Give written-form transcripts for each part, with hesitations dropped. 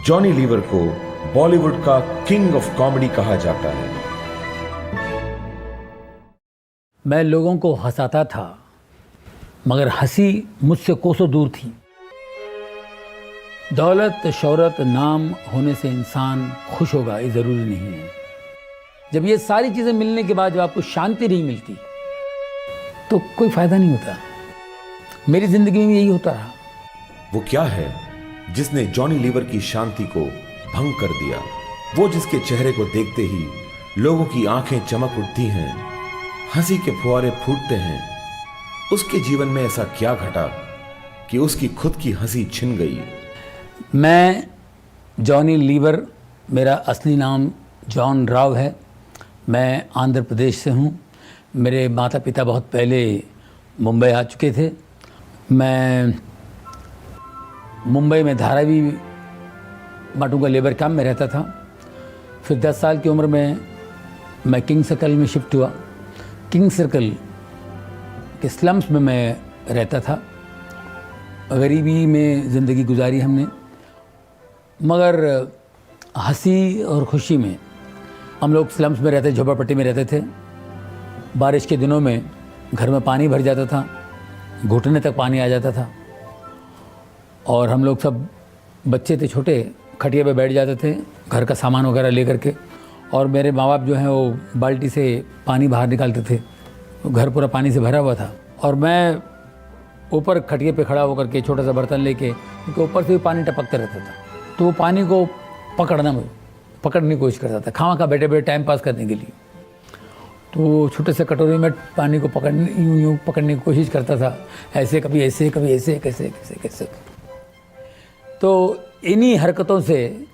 Johnny liver को बॉलीवुड का king of comedy कहा जाता है। मैं लोगों को हंसाता था, मगर हंसी मुझसे कोसों दूर थी। दौलत, शोहरत, नाम होने से इंसान खुश होगा ये ज़रूरी नहीं है। जब ये सारी चीज़ें मिलने के बाद जब आपको शांति नहीं मिलती तो कोई फ़ायदा नहीं होता। मेरी ज़िंदगी में यही होता रहा। वो क्या है जिसने जॉनी लीवर की शांति को भंग कर दिया? वो जिसके चेहरे को देखते ही लोगों की आंखें चमक उठती हैं, हंसी के फुहारे फूटते हैं। उसके जीवन में ऐसा क्या घटा कि उसकी खुद की हंसी छिन गई? मैं जॉनी लीवर, मेरा असली नाम जॉन राव है। मैं आंध्र प्रदेश से हूँ। मेरे माता पिता बहुत पहले मुंबई आ चुके थे। मैं मुंबई में धारावी माटुंगा लेबर कैंप में रहता था। फिर 10 साल की उम्र में मैं किंग सर्कल में शिफ्ट हुआ। किंग सर्कल के स्लम्स में मैं रहता था। गरीबी में ज़िंदगी गुजारी हमने, मगर हंसी और खुशी में। हम लोग स्लम्स में रहते, झोपड़पट्टी में रहते थे। बारिश के दिनों में घर में पानी भर जाता था, घुटने तक पानी आ जाता था, और हम लोग सब बच्चे थे छोटे, खटिया पे बैठ जाते थे घर का सामान वगैरह ले करके, और मेरे माँ बाप जो हैं वो बाल्टी से पानी बाहर निकालते थे। घर पूरा पानी से भरा हुआ था और मैं ऊपर खटिए पे खड़ा होकर के छोटा सा बर्तन लेके, क्योंकि ऊपर से भी पानी टपकता रहता था, तो वो पानी को पकड़ने की कोशिश करता था, खामा खा बैठे बैठे टाइम पास करने के लिए। तो छोटे से कटोरी में पानी को यूँ पकड़ने की कोशिश करता था, ऐसे कभी ऐसे, कभी ऐसे, कैसे। तो इन्हीं हरकतों से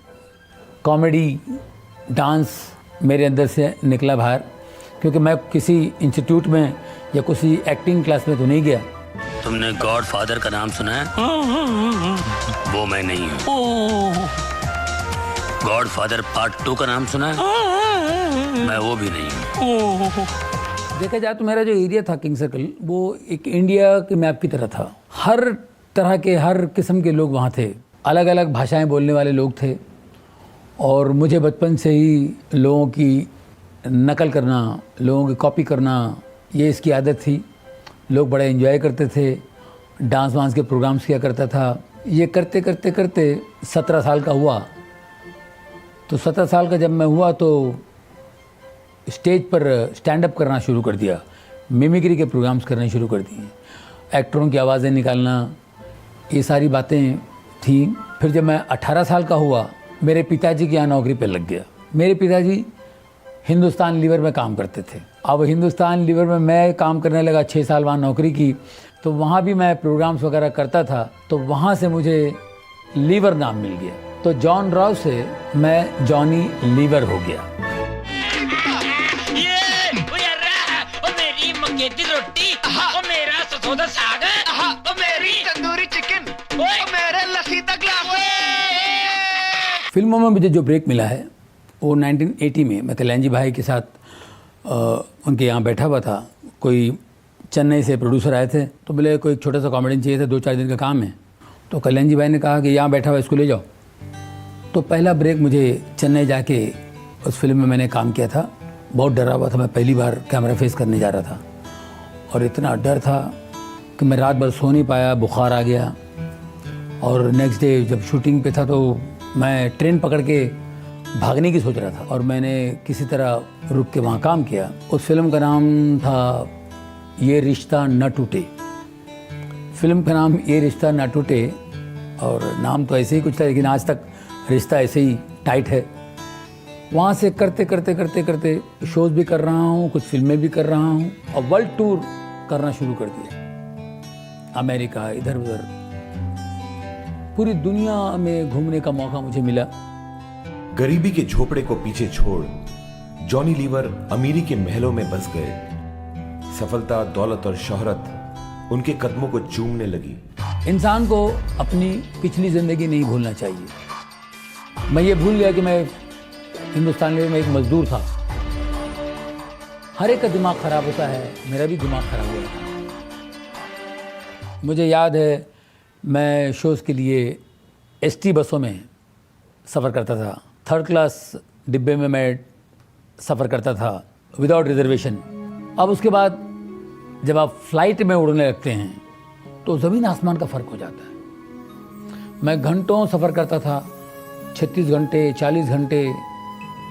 कॉमेडी, डांस मेरे अंदर से निकला बाहर, क्योंकि मैं किसी इंस्टीट्यूट में या किसी एक्टिंग क्लास में तो नहीं गया। तुमने गॉड फादर का नाम सुना है? वो मैं नहीं हूँ। गॉड फादर पार्ट 2 का नाम सुना है? मैं वो भी नहीं हूँ। देखा जाए तो मेरा जो एरिया था किंग सर्कल, वो एक इंडिया के मैप की तरह था। हर तरह के, हर किस्म के लोग वहाँ थे। अलग अलग भाषाएं बोलने वाले लोग थे, और मुझे बचपन से ही लोगों की नकल करना, लोगों की कॉपी करना, ये इसकी आदत थी। लोग बड़ा एंजॉय करते थे, डांस वांस के प्रोग्राम्स किया करता था। ये करते करते करते 17 साल का हुआ। तो 17 साल का जब मैं हुआ तो स्टेज पर स्टैंड अप करना शुरू कर दिया, मिमिक्री के प्रोग्राम्स करने शुरू कर दिए, एक्टरों की आवाज़ें निकालना, ये सारी बातें थी। फिर जब मैं 18 साल का हुआ, मेरे पिताजी के यहाँ नौकरी पर लग गया। मेरे पिताजी हिंदुस्तान लीवर में काम करते थे। अब हिंदुस्तान लीवर में मैं काम करने लगा, 6 साल वहाँ नौकरी की, तो वहाँ भी मैं प्रोग्राम्स वगैरह करता था। तो वहाँ से मुझे लीवर नाम मिल गया। तो जॉन राव से मैं जॉनी लीवर हो गया। मेरी मक्के की रोटी, मेरा सरसों दा साग, मेरी तंदूरी चिकन, मेरे लस्सी दा ग्लास। फिल्मों में मुझे जो ब्रेक मिला है वो 1980 में मैं कल्याण भाई के साथ उनके यहाँ बैठा हुआ था। कोई चेन्नई से प्रोड्यूसर आए थे, तो बोले कोई छोटा सा कॉमेडियन चाहिए था, 2-4 दिन का काम है। तो कल्याण भाई ने कहा कि यहाँ बैठा हुआ इसको ले जाओ। तो पहला ब्रेक मुझे चेन्नई जाके उस फिल्म में मैंने काम किया था। बहुत डरा हुआ था, मैं पहली बार कैमरा फेस करने जा रहा था, और इतना डर था कि मैं रात भर सो नहीं पाया, बुखार आ गया। और नेक्स्ट डे जब शूटिंग पे था तो मैं ट्रेन पकड़ के भागने की सोच रहा था, और मैंने किसी तरह रुक के वहाँ काम किया। उस फिल्म का नाम था ये रिश्ता न टूटे। फिल्म का नाम ये रिश्ता न टूटे, और नाम तो ऐसे ही कुछ था, लेकिन आज तक रिश्ता ऐसे ही टाइट है। वहाँ से करते करते करते करते शोज़ भी कर रहा हूँ, कुछ फिल्में भी कर रहा हूँ, और वर्ल्ड टूर करना शुरू कर दिया। अमेरिका, इधर उधर पूरी दुनिया में घूमने का मौका मुझे मिला। गरीबी के झोपड़े को पीछे छोड़ जॉनी लीवर अमीरी के महलों में बस गए। सफलता, दौलत और शोहरत उनके कदमों को चूमने लगी। इंसान को अपनी पिछली ज़िंदगी नहीं भूलना चाहिए। मैं ये भूल गया कि मैं हिंदुस्तान में एक मजदूर था। हर एक का दिमाग ख़राब होता है, मेरा भी दिमाग ख़राब हुआ था। मुझे याद है मैं शोज़ के लिए एसटी बसों में सफ़र करता था, थर्ड क्लास डिब्बे में मैं सफ़र करता था विदाउट रिजर्वेशन। अब उसके बाद जब आप फ्लाइट में उड़ने लगते हैं तो ज़मीन आसमान का फ़र्क हो जाता है। मैं घंटों सफ़र करता था, 36 घंटे 40 घंटे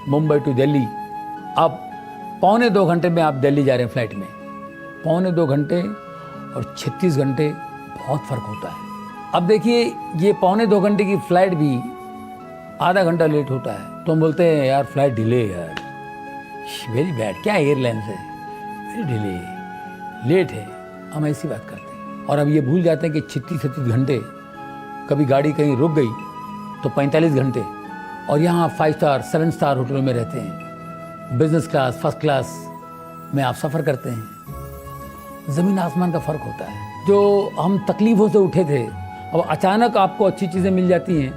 मुंबई टू दिल्ली। अब पौने 2 घंटे में आप दिल्ली जा रहे हैं फ्लाइट में, पौने 2 घंटे और 36 घंटे, बहुत फ़र्क होता है। अब देखिए ये पौने 2 घंटे की फ़्लाइट भी आधा घंटा लेट होता है तो हम बोलते हैं यार फ्लाइट डिले यार, वेरी बैड, क्या एयरलाइंस है, वेरी डिले, लेट है, हम ऐसी बात करते हैं। और अब ये भूल जाते हैं कि 36-37 घंटे, कभी गाड़ी कहीं रुक गई तो 45 घंटे, और यहाँ 5 स्टार 7 स्टार होटलों में रहते हैं, बिजनेस क्लास फर्स्ट क्लास में आप सफ़र करते हैं। ज़मीन आसमान का फ़र्क होता है। जो हम तकलीफ़ों से उठे थे, अब अचानक आपको अच्छी चीज़ें मिल जाती हैं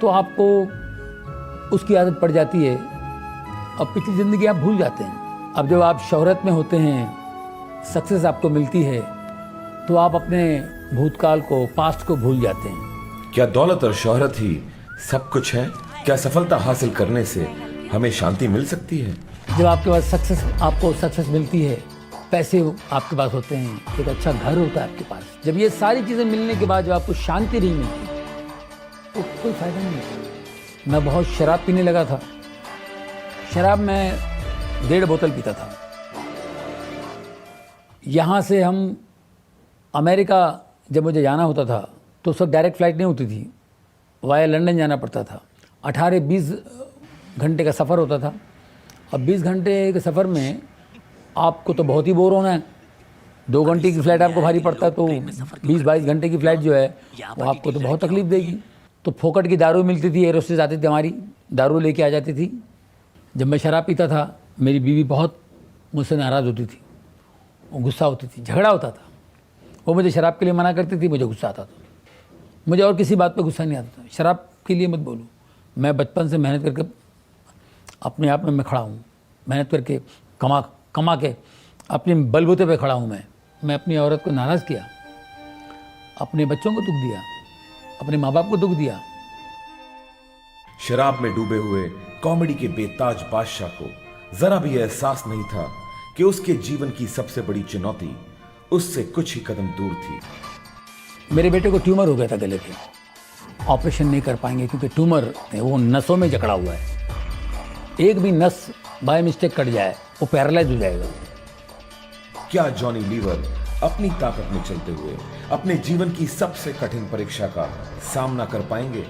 तो आपको उसकी आदत पड़ जाती है, अब पिछली ज़िंदगी आप भूल जाते हैं। अब जब आप शोहरत में होते हैं, सक्सेस आपको मिलती है, तो आप अपने भूतकाल को, पास्ट को भूल जाते हैं। क्या दौलत और शोहरत ही सब कुछ है? क्या सफलता हासिल करने से हमें शांति मिल सकती है? जब आपके पास आपको सक्सेस मिलती है, पैसे आपके पास होते हैं, एक अच्छा घर होता है आपके पास, जब ये सारी चीज़ें मिलने के बाद जब आपको शांति नहीं मिलती तो कोई फ़ायदा नहीं है। मैं बहुत शराब पीने लगा था, शराब मैं 1.5 बोतल पीता था। यहाँ से हम अमेरिका जब मुझे जाना होता था तो उस वक्त डायरेक्ट फ़्लाइट नहीं होती थी, वाया लंदन जाना पड़ता था। 18-20 घंटे का सफ़र होता था। अब 20 घंटे के सफ़र में आपको तो बहुत ही बोर होना है। 2 घंटे की फ़्लाइट आपको भारी पड़ता है, तो 20-22 घंटे की फ़्लाइट जो है वो आपको तो बहुत तकलीफ़ देगी। तो फोकट की दारू मिलती थी, एयर होस्टेस आती थी हमारी, दारू लेके आ जाती थी। जब मैं शराब पीता था मेरी बीवी बहुत मुझसे नाराज़ होती थी, वो गुस्सा होती थी, झगड़ा होता था। वो मुझे शराब के लिए मना करती थी, मुझे गुस्सा आता था। मुझे और किसी बात पे गुस्सा नहीं आता था, शराब के लिए मत बोलो। मैं बचपन से मेहनत करके अपने आप में मैं खड़ा हूँ, मेहनत करके कमा के अपने बलबूते पे खड़ा हूँ। मैं अपनी औरत को नाराज़ किया, अपने बच्चों को दुख दिया, अपने माँ बाप को दुख दिया। शराब में डूबे हुए कॉमेडी के बेताज बादशाह को जरा भी एहसास नहीं था कि उसके जीवन की सबसे बड़ी चुनौती उससे कुछ ही कदम दूर थी। मेरे बेटे को ट्यूमर हो गया था गले पे, ऑपरेशन नहीं कर पाएंगे क्योंकि ट्यूमर वो नसों में जकड़ा हुआ है। एक भी नस बाय मिस्टेक कट जाए वो पैरालाइज हो जाएगा। क्या जॉनी लीवर अपनी ताकत में चलते हुए अपने जीवन की सबसे कठिन परीक्षा का सामना कर पाएंगे?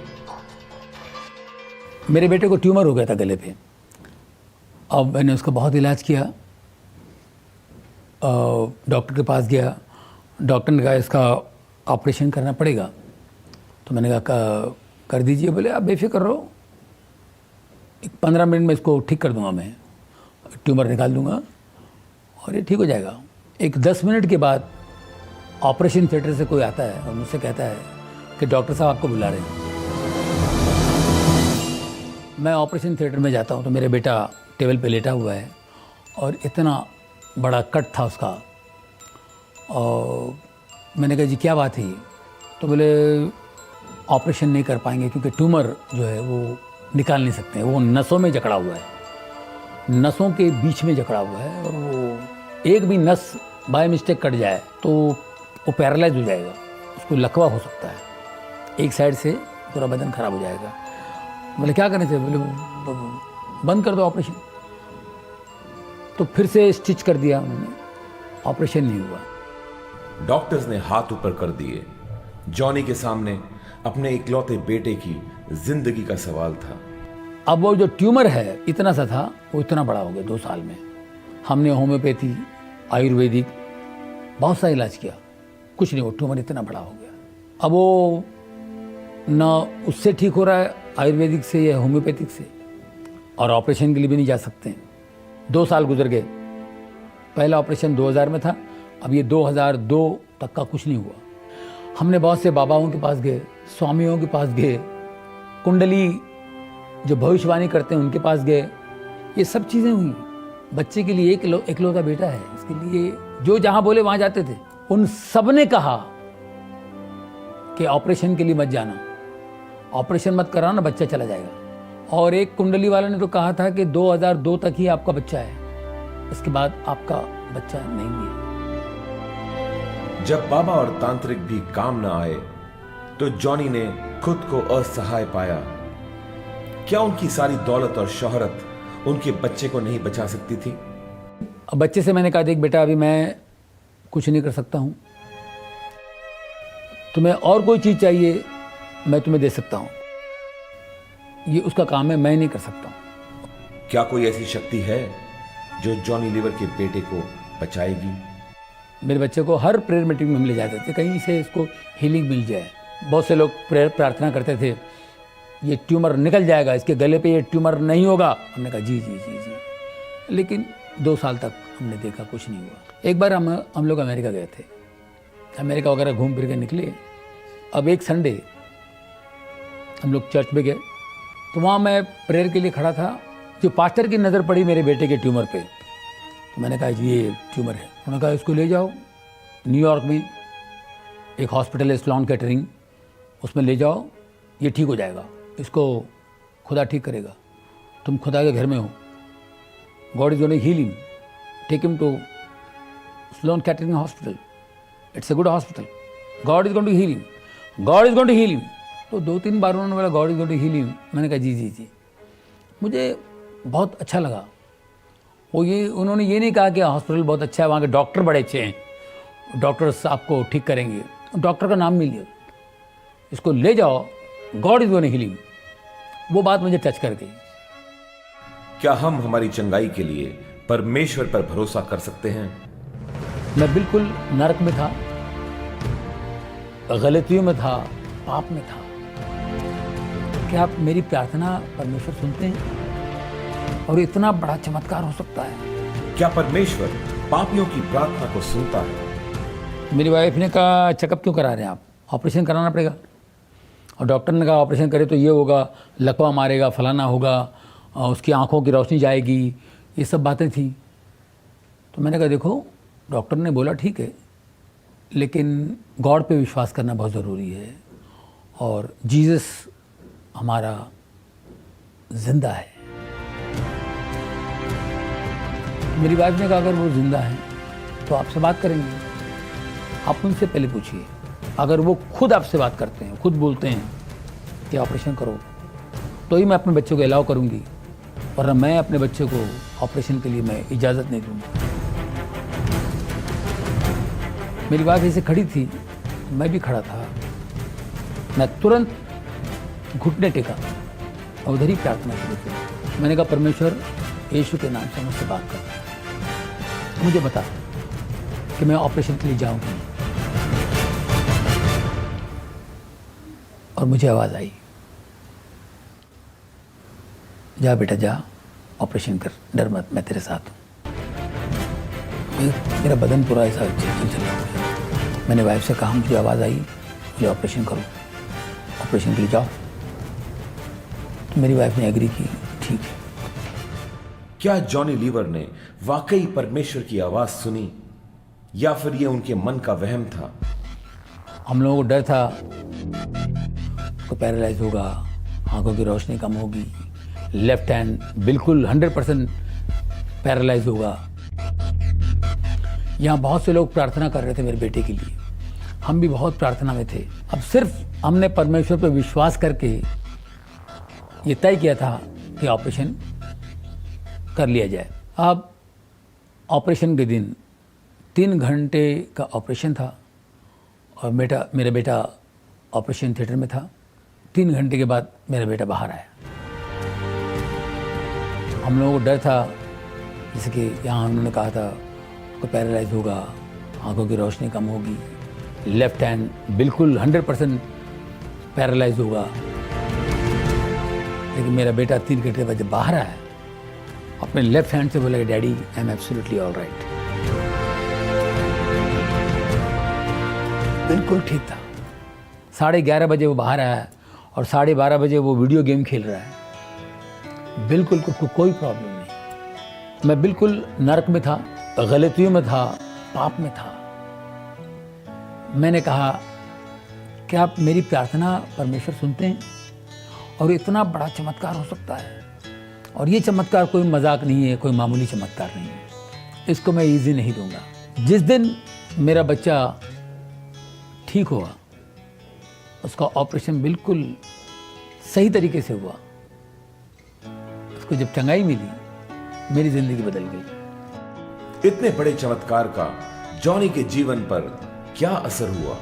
मेरे बेटे को ट्यूमर हो गया था गले पे। अब मैंने उसका बहुत इलाज किया, डॉक्टर के पास गया, डॉक्टर ने कहा इसका ऑपरेशन करना पड़ेगा। तो मैंने कहा कर दीजिए। बोले आप बेफिक्र रहो, 15 मिनट में इसको ठीक कर दूंगा, मैं ट्यूमर निकाल दूंगा और ये ठीक हो जाएगा। एक 10 मिनट के बाद ऑपरेशन थिएटर से कोई आता है और मुझसे कहता है कि डॉक्टर साहब आपको बुला रहे हैं। मैं ऑपरेशन थिएटर में जाता हूँ तो मेरा बेटा टेबल पे लेटा हुआ है और इतना बड़ा कट था उसका। और मैंने कहा जी क्या बात है? तो बोले ऑपरेशन नहीं कर पाएंगे क्योंकि ट्यूमर जो है वो निकाल नहीं सकते हैं, वो नसों में जकड़ा हुआ है, नसों के बीच में जकड़ा हुआ है, और वो एक भी नस बाय मिस्टेक कट जाए तो वो पैरालाइज हो जाएगा, उसको लकवा हो सकता है, एक साइड से पूरा बदन खराब हो जाएगा। बोले क्या करना चाहिए? बोले बंद कर दो ऑपरेशन। तो फिर से स्टिच कर दिया उन्होंने, ऑपरेशन नहीं हुआ। डॉक्टर्स ने हाथ ऊपर कर दिए। जॉनी के सामने अपने इकलौते बेटे की जिंदगी का सवाल था। अब वो जो ट्यूमर है इतना सा था, वो इतना बड़ा हो गया 2 साल में। हमने होम्योपैथी, आयुर्वेदिक बहुत सा इलाज किया, कुछ नहीं, वो ट्यूमर इतना बड़ा हो गया। अब वो ना उससे ठीक हो रहा है आयुर्वेदिक से या होम्योपैथिक से, और ऑपरेशन के लिए भी नहीं जा सकते। 2 साल गुजर गए। पहला ऑपरेशन 2000 में था, अब ये 2002 तक का कुछ नहीं हुआ। हमने बहुत से बाबाओं के पास गए, स्वामियों के पास गए, कुंडली जो भविष्यवाणी करते हैं उनके पास गए, ये सब चीज़ें हुई। बच्चे के लिए इकलौता बेटा है, इसके लिए जो जहाँ बोले वहाँ जाते थे। उन सब ने कहा कि ऑपरेशन के लिए मत जाना, ऑपरेशन मत कराना, बच्चा चला जाएगा। और एक कुंडली वाले ने तो कहा था कि 2002 तक ही आपका बच्चा है, इसके बाद आपका बच्चा नहीं है। जब बाबा और तांत्रिक भी काम न आए तो जॉनी ने खुद को असहाय पाया। क्या उनकी सारी दौलत और शोहरत उनके बच्चे को नहीं बचा सकती थी? अब बच्चे से मैंने कहा, देख बेटा, अभी मैं कुछ नहीं कर सकता हूँ, तुम्हें और कोई चीज़ चाहिए मैं तुम्हें दे सकता हूँ, ये उसका काम है, मैं नहीं कर सकता हूँ। क्या कोई ऐसी शक्ति है जो जॉनी लीवर के बेटे को बचाएगी? मेरे बच्चे को हर प्रेयर मीटिंग में हम ले जाते थे, कहीं से इसको हीलिंग मिल जाए। बहुत से लोग प्रेयर प्रार्थना करते थे, ये ट्यूमर निकल जाएगा, इसके गले पे ये ट्यूमर नहीं होगा। हमने कहा जी जी जी जी, लेकिन 2 साल तक हमने देखा कुछ नहीं हुआ। एक बार हम लोग अमेरिका गए थे, अमेरिका वगैरह घूम फिर के निकले। अब एक संडे हम लोग चर्च में गए, तो वहाँ मैं प्रेयर के लिए खड़ा था। जो पास्टर की नज़र पड़ी मेरे बेटे के ट्यूमर पे, तो मैंने कहा जी ये ट्यूमर है। उन्होंने कहा इसको ले जाओ, न्यूयॉर्क में एक हॉस्पिटल है स्लॉन कैटरिंग, उसमें ले जाओ, ये ठीक हो जाएगा, इसको खुदा ठीक करेगा, तुम खुदा के घर में हो, God is going to heal him, take him to Sloan Kettering hospital, it's a good hospital, God is going to heal him, God is going to heal him. तो 2-3 बार उन्होंने बोला God is going to heal him. मैंने कहा जी जी जी। मुझे बहुत अच्छा लगा। उन्होंने ये नहीं कहा कि हॉस्पिटल बहुत अच्छा है, वहाँ के डॉक्टर बड़े अच्छे हैं, डॉक्टर्स आपको ठीक करेंगे, डॉक्टर का नाम नहीं लिया, इसको ले जाओ, God is going to heal him. वो बात मुझे टच कर गई। क्या हम हमारी चंगाई के लिए परमेश्वर पर भरोसा कर सकते हैं? मैं बिल्कुल नरक में था, गलतियों में था, पाप में था। क्या आप मेरी प्रार्थना परमेश्वर सुनते हैं? और इतना बड़ा चमत्कार हो सकता है। क्या परमेश्वर पापियों की प्रार्थना को सुनता है? मेरी वाइफ ने कहा चेकअप क्यों करा रहे हैं आप, ऑपरेशन कराना पड़ेगा। और डॉक्टर ने कहा ऑपरेशन करे तो ये होगा, लकवा मारेगा, फलाना होगा, उसकी आंखों की रोशनी जाएगी, ये सब बातें थी। तो मैंने कहा देखो, डॉक्टर ने बोला ठीक है, लेकिन गॉड पे विश्वास करना बहुत ज़रूरी है, और जीसस हमारा जिंदा है। मेरी वाइफ ने कहा अगर वो जिंदा है तो आपसे बात करेंगे, आप उनसे पहले पूछिए। अगर वो खुद आपसे बात करते हैं, खुद बोलते हैं कि ऑपरेशन करो, तो ही मैं अपने बच्चे को अलाउ करूंगी, वरना मैं अपने बच्चे को ऑपरेशन के लिए मैं इजाज़त नहीं दूंगी। मेरी वाइफ ऐसे खड़ी थी, मैं भी खड़ा था। मैं तुरंत घुटने टेका और उधर ही प्रार्थना शुरू की। मैंने कहा परमेश्वर, यीशु के नाम से मुझसे बात कर, मुझे बता कि मैं ऑपरेशन के लिए जाऊंगी। और मुझे आवाज़ आई, जा बेटा जा, ऑपरेशन कर, डर मत, मैं तेरे साथ हूँ। मेरा बदन पूरा ऐसा चल रहा है। मैंने वाइफ से कहा मुझे आवाज़ आई, मुझे ऑपरेशन करो, ऑपरेशन के लिए जाओ। तो मेरी वाइफ ने एग्री की, ठीक है। क्या जॉनी लीवर ने वाकई परमेश्वर की आवाज सुनी, या फिर ये उनके मन का वहम था? हम लोगों को डर था को पैरालाइज होगा, आंखों की रोशनी कम होगी, लेफ्ट हैंड बिल्कुल 100% पैरालाइज होगा। यहाँ बहुत से लोग प्रार्थना कर रहे थे मेरे बेटे के लिए, हम भी बहुत प्रार्थना में थे। अब सिर्फ हमने परमेश्वर पर विश्वास करके ये तय किया था कि ऑपरेशन कर लिया जाए। अब ऑपरेशन के दिन 3 घंटे का ऑपरेशन था, और मेरा बेटा ऑपरेशन थिएटर में था। 3 घंटे के बाद मेरा बेटा बाहर आया। हम लोगों को डर था, जैसे कि यहाँ उन्होंने कहा था उसको पैरालाइज होगा, आंखों की रोशनी कम होगी, लेफ्ट हैंड बिल्कुल 100% पैरालाइज होगा। लेकिन मेरा बेटा 3 घंटे बाद जब बाहर आया, अपने लेफ्ट हैंड से बोला कि daddy I am absolutely all right. बिल्कुल ठीक था। 11:30 बजे वो बाहर आया और 12:30 बजे वो वीडियो गेम खेल रहा है। बिल्कुल कोई प्रॉब्लम नहीं। मैं बिल्कुल नरक में था, गलतियों में था, पाप में था। मैंने कहा क्या आप मेरी प्रार्थना परमेश्वर सुनते हैं? और इतना बड़ा चमत्कार हो सकता है। और ये चमत्कार कोई मजाक नहीं है, कोई मामूली चमत्कार नहीं है। इसको मैं इजी नहीं दूंगा। जिस दिन मेरा बच्चा ठीक हुआ, उसका ऑपरेशन बिल्कुल सही तरीके से हुआ, उसको जब चंगाई मिली, मेरी जिंदगी बदल गई। इतने बड़े चमत्कार का जॉनी के जीवन पर क्या असर हुआ?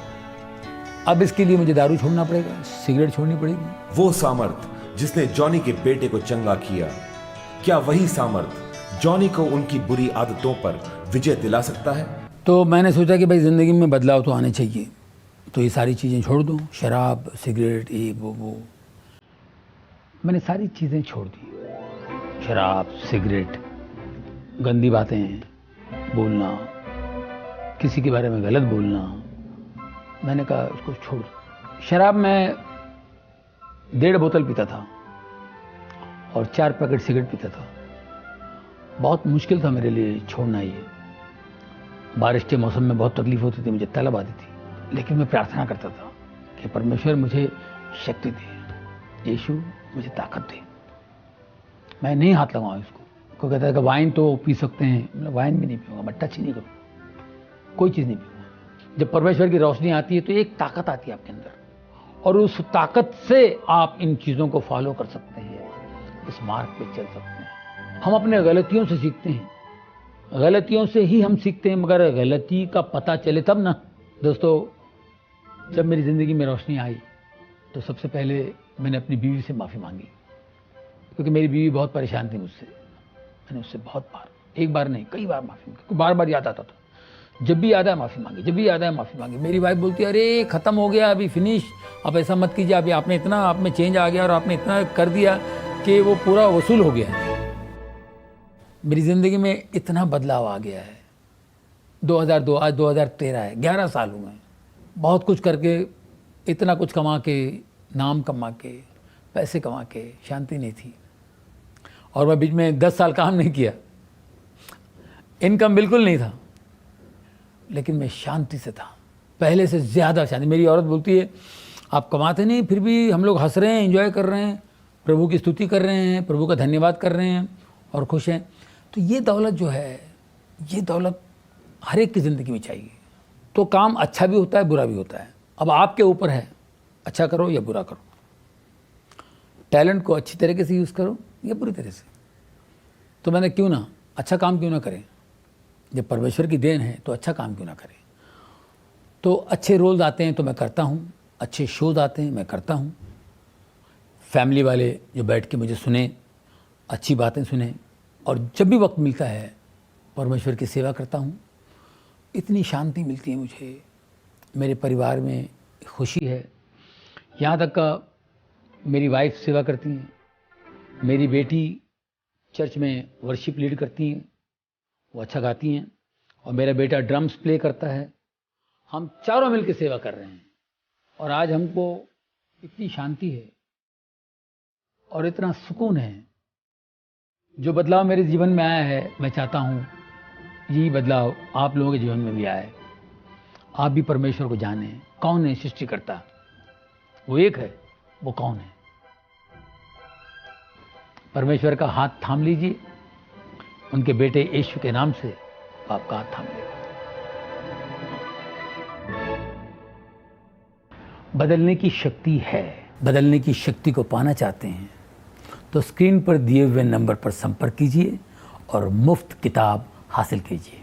अब इसके लिए मुझे दारू छोड़ना पड़ेगा, सिगरेट छोड़नी पड़ेगी। वो सामर्थ जिसने जॉनी के बेटे को चंगा किया, क्या वही सामर्थ जॉनी को उनकी बुरी आदतों पर विजय दिला सकता है? तो मैंने सोचा कि भाई ज़िंदगी में बदलाव तो आने चाहिए, तो ये सारी चीज़ें छोड़ दूँ, शराब, सिगरेट, ये वो। मैंने सारी चीज़ें छोड़ दी। शराब, सिगरेट, गंदी बातें बोलना, किसी के बारे में गलत बोलना, मैंने कहा उसको छोड़ दो। शराब में 1.5 बोतल पीता था और 4 पैकेट सिगरेट पीता था। बहुत मुश्किल था मेरे लिए छोड़ना ये। बारिश के मौसम में बहुत तकलीफ होती थी, मुझे तलब आती थी, लेकिन मैं प्रार्थना करता था कि परमेश्वर मुझे शक्ति दे, यीशु मुझे ताकत दे, मैं नहीं हाथ लगाऊँ इसको। कोई कहता है कि वाइन तो पी सकते हैं, मतलब वाइन भी नहीं पीऊँगा, मैं टच ही नहीं करूँगा, कोई चीज़ नहीं पीऊँगा। जब परमेश्वर की रोशनी आती है तो एक ताकत आती है आपके अंदर, और उस ताकत से आप इन चीज़ों को फॉलो कर सकते हैं, इस मार्ग पे चल सकते हैं। हम अपने गलतियों से सीखते हैं, गलतियों से ही हम सीखते हैं, मगर गलती का पता चले तब ना। दोस्तों, जब मेरी ज़िंदगी में रोशनी आई तो सबसे पहले मैंने अपनी बीवी से माफ़ी मांगी, क्योंकि मेरी बीवी बहुत परेशान थी मुझसे। मैंने उससे बहुत बार, एक बार नहीं कई बार माफ़ी मांगी, बार बार याद आता था, जब भी याद आया माफ़ी मांगी, जब भी याद आया माफ़ी मांगी। मेरी वाइफ बोलती है, अरे ख़त्म हो गया, अभी फिनिश, आप ऐसा मत कीजिए, अभी आपने इतना, आप में चेंज आ गया और आपने इतना कर दिया कि वो पूरा वसूल हो गया है। मेरी ज़िंदगी में इतना बदलाव आ गया है। 2002, आज 2013 है, 11 साल हुए हैं। बहुत कुछ करके, इतना कुछ कमा के, नाम कमा के, पैसे कमा के, शांति नहीं थी। और मैं बीच में 10 साल काम नहीं किया, इनकम बिल्कुल नहीं था, लेकिन मैं शांति से था, पहले से ज़्यादा शांति। मेरी औरत बोलती है, आप कमाते नहीं, फिर भी हम लोग हंस रहे हैं, एंजॉय कर रहे हैं, प्रभु की स्तुति कर रहे हैं, प्रभु का धन्यवाद कर रहे हैं और खुश हैं। तो ये दौलत जो है, ये दौलत हर एक की ज़िंदगी में चाहिए। तो काम अच्छा भी होता है, बुरा भी होता है। अब आपके ऊपर है, अच्छा करो या बुरा करो, टैलेंट को अच्छी तरीके से यूज़ करो या बुरी तरह से। तो मैंने क्यों ना अच्छा काम क्यों ना करें, जब परमेश्वर की देन है तो अच्छा काम क्यों ना करें। तो अच्छे रोल्स आते हैं तो मैं करता हूँ, अच्छे शोज आते हैं मैं करता हूँ, फैमिली वाले जो बैठ के मुझे सुने, अच्छी बातें सुने, और जब भी वक्त मिलता है परमेश्वर की सेवा करता हूँ। इतनी शांति मिलती है मुझे, मेरे परिवार में खुशी है। यहाँ तक का मेरी वाइफ सेवा करती हैं, मेरी बेटी चर्च में वर्शिप लीड करती हैं, वो अच्छा गाती हैं, और मेरा बेटा ड्रम्स प्ले करता है। हम चारों मिलकर सेवा कर रहे हैं, और आज हमको इतनी शांति है और इतना सुकून है। जो बदलाव मेरे जीवन में आया है, मैं चाहता हूँ यही बदलाव आप लोगों के जीवन में भी आए। आप भी परमेश्वर को जानें, कौन है सृष्टिकर्ता, वो एक है, वो कौन है। परमेश्वर का हाथ थाम लीजिए, उनके बेटे यीशु के नाम से आपका हाथ थाम लेगा। बदलने की शक्ति है। बदलने की शक्ति को पाना चाहते हैं तो स्क्रीन पर दिए हुए नंबर पर संपर्क कीजिए और मुफ्त किताब हासिल कीजिए।